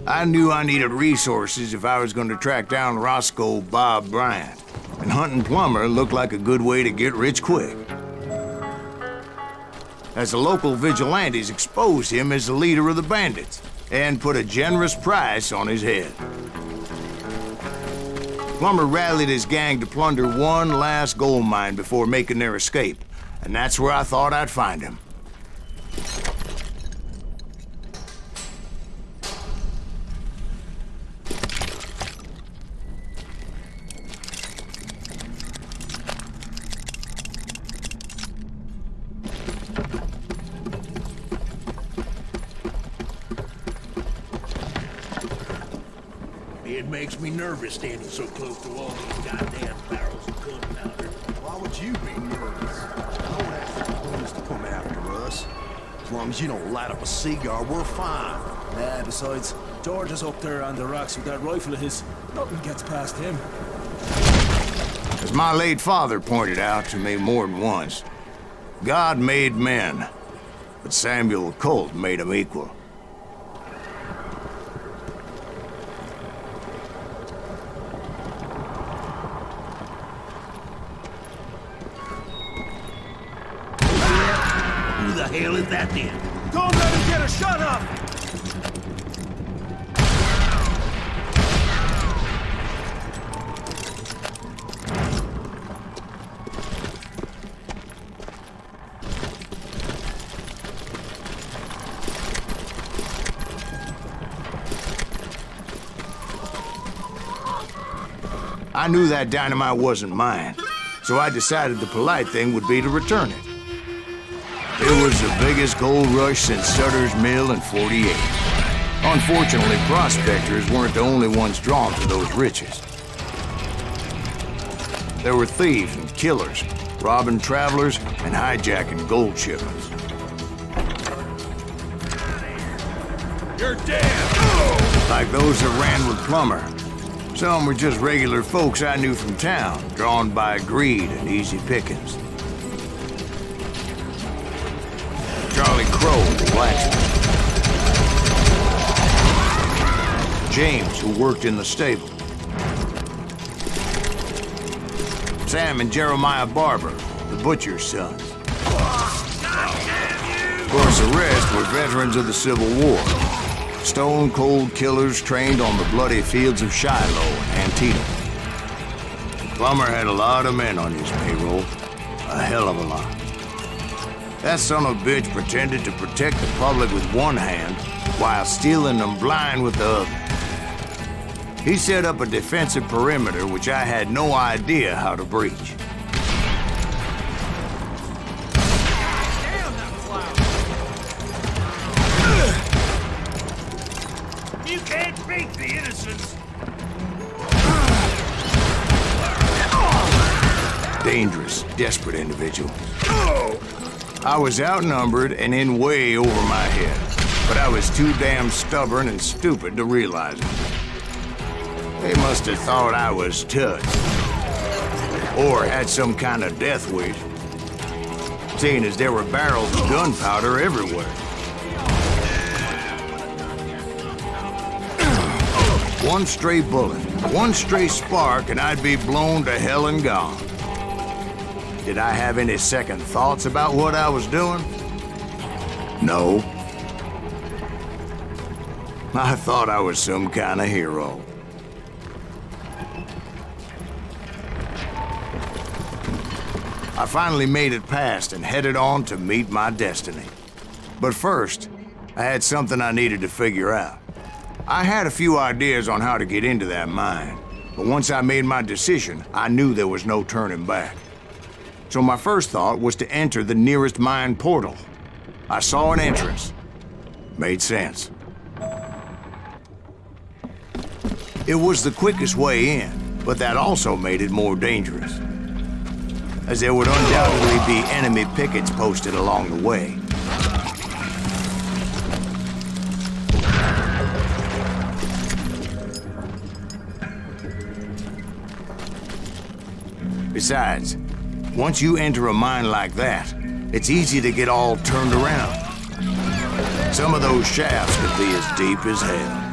I knew I needed resources if I was going to track down Roscoe Bob Bryant, and hunting Plummer looked like a good way to get rich quick. As the local vigilantes exposed him as the leader of the bandits, and put a generous price on his head. Plummer rallied his gang to plunder one last gold mine before making their escape, and that's where I thought I'd find him. It makes me nervous standing so close to all these goddamn barrels of gunpowder. Why would you be nervous? No one has the police to come after us. As long as you don't light up a cigar, we're fine. Yeah, besides, George is up there on the rocks with that rifle of his. Nothing gets past him. As my late father pointed out to me more than once, God made men, but Samuel Colt made them equal. Who the hell is that then? Don't let him get a shot up! I knew that dynamite wasn't mine, so I decided the polite thing would be to return it. It was the biggest gold rush since Sutter's Mill in '48. Unfortunately, prospectors weren't the only ones drawn to those riches. There were thieves and killers, robbing travelers and hijacking gold shipments. You're dead! Like those that ran with Plummer. Some were just regular folks I knew from town, drawn by greed and easy pickings. Charlie Crow, the blacksmith. James, who worked in the stable. Sam and Jeremiah Barber, the butcher's sons. Of course, the rest were veterans of the Civil War. Stone-cold killers trained on the bloody fields of Shiloh and Antietam. Plummer had a lot of men on his payroll. A hell of a lot. That son of a bitch pretended to protect the public with one hand while stealing them blind with the other. He set up a defensive perimeter which I had no idea how to breach. You can't beat the innocents! Dangerous, desperate individual. I was outnumbered and in way over my head, but I was too damn stubborn and stupid to realize it. They must have thought I was touched, or had some kind of death wish, seeing as there were barrels of gunpowder everywhere. One stray bullet, one stray spark, and I'd be blown to hell and gone. Did I have any second thoughts about what I was doing? No. I thought I was some kind of hero. I finally made it past and headed on to meet my destiny. But first, I had something I needed to figure out. I had a few ideas on how to get into that mine, but once I made my decision, I knew there was no turning back. So my first thought was to enter the nearest mine portal. I saw an entrance. Made sense. It was the quickest way in, but that also made it more dangerous, as there would undoubtedly be enemy pickets posted along the way. Besides, once you enter a mine like that, it's easy to get all turned around. Some of those shafts could be as deep as hell.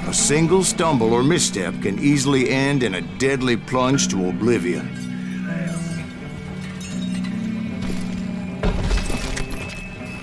A single stumble or misstep can easily end in a deadly plunge to oblivion.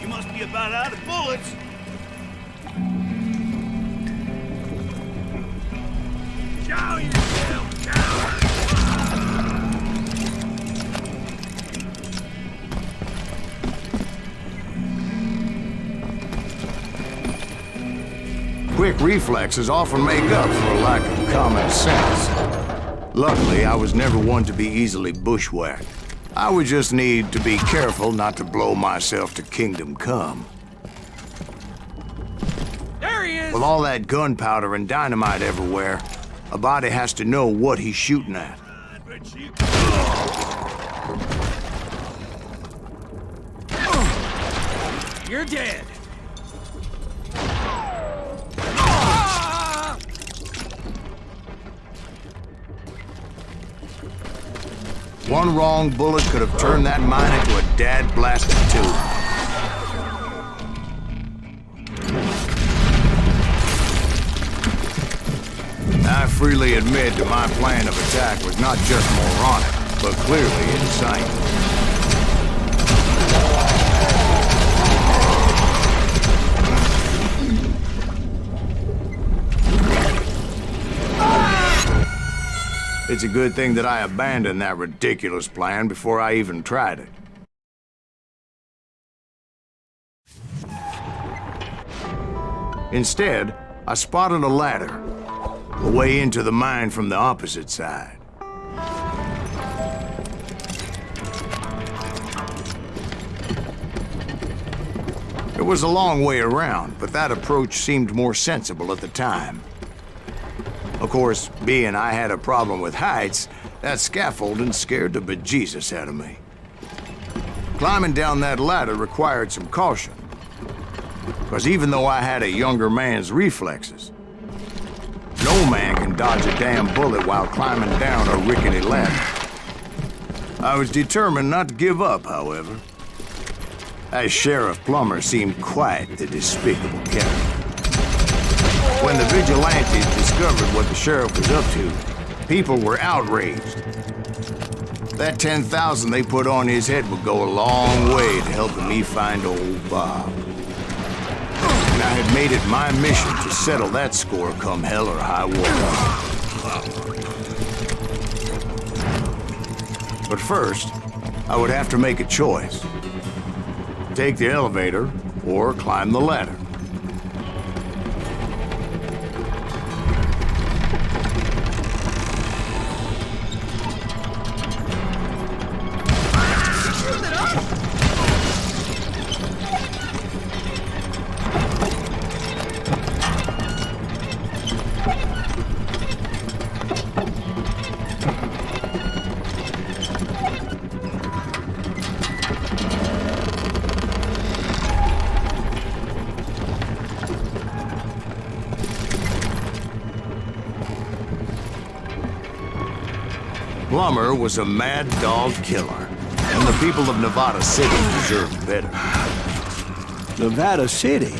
You must be about out of bullets. Show yourself, coward! Quick reflexes often make up for a lack of common sense. Luckily, I was never one to be easily bushwhacked. I would just need to be careful not to blow myself to kingdom come. There he is! With all that gunpowder and dynamite everywhere, a body has to know what he's shooting at. You're dead. One wrong bullet could have turned that mine into a dad-blasted tube. I freely admit that my plan of attack was not just moronic, but clearly insane. It's a good thing that I abandoned that ridiculous plan before I even tried it. Instead, I spotted a ladder, a way into the mine from the opposite side. It was a long way around, but that approach seemed more sensible at the time. Of course, being I had a problem with heights, that scaffolding scared the bejesus out of me. Climbing down that ladder required some caution, because even though I had a younger man's reflexes, no man can dodge a damn bullet while climbing down a rickety ladder. I was determined not to give up, however. That Sheriff Plummer seemed quite the despicable character. When the vigilantes discovered what the sheriff was up to, people were outraged. That 10,000 they put on his head would go a long way to helping me find old Bob. And I had made it my mission to settle that score come hell or high water. But first, I would have to make a choice. Take the elevator or climb the ladder. Plummer was a mad dog killer, and the people of Nevada City deserved better. Nevada City?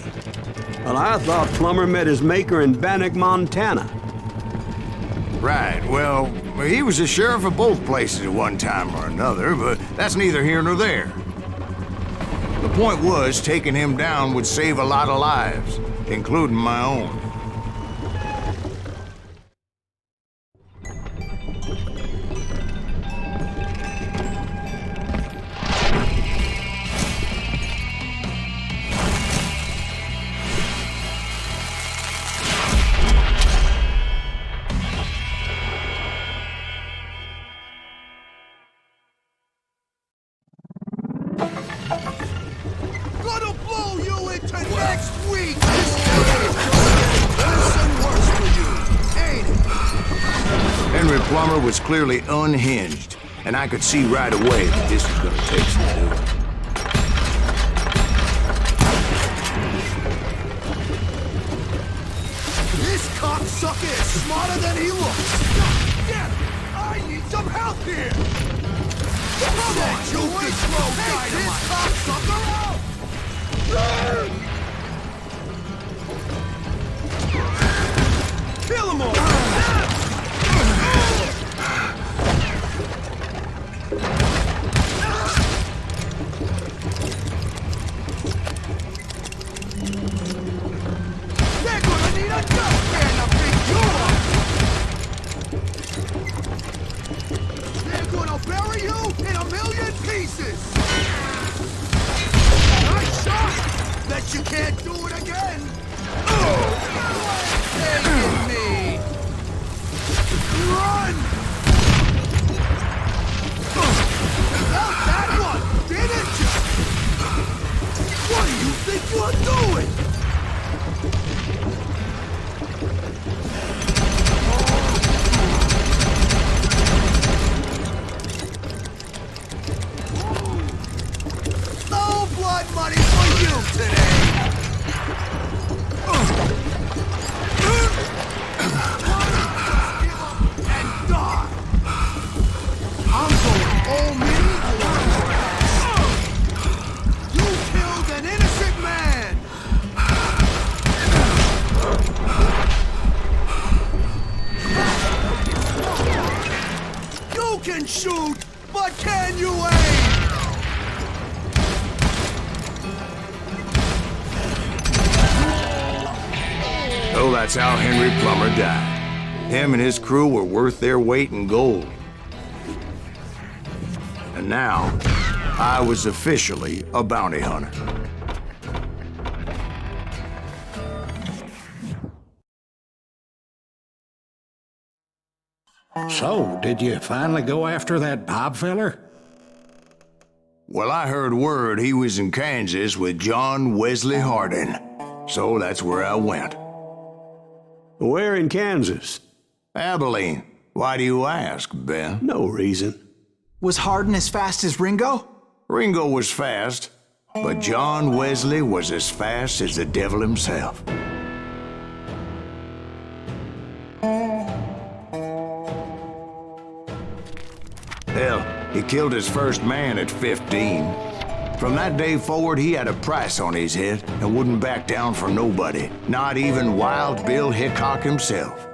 Well, I thought Plummer met his maker in Bannock, Montana. Right, well, he was the sheriff of both places at one time or another, but that's neither here nor there. The point was, taking him down would save a lot of lives, including my own. Gonna blow you into next week! This and worse for you, ain't it? Henry Plummer was clearly unhinged, and I could see right away that this was gonna take some doing. This cocksucker is smarter than he looks! God damn it! I need some help here! Come on, you can throw dynamite! Cocksucker out! Kill 'em all! They're gonna need a dustpan to pick you up! They're gonna bury you in a million pieces! Nice shot! Bet you can't do it again! Taking me! Run! Felt that one, didn't you? What do you think you're doing? No blood money for you today! And die! I'm going all me or you killed an innocent man! You can shoot, but can you aim? So that's how Henry Plummer died. Him and his crew were worth their weight in gold. And now, I was officially a bounty hunter. So, did you finally go after that Bob feller? Well, I heard word he was in Kansas with John Wesley Hardin. So that's where I went. Where in Kansas? Abilene. Why do you ask, Ben? No reason. Was Hardin as fast as Ringo? Ringo was fast, but John Wesley was as fast as the devil himself. Hell, he killed his first man at 15. From that day forward, he had a price on his head and wouldn't back down for nobody, not even Wild Bill Hickok himself.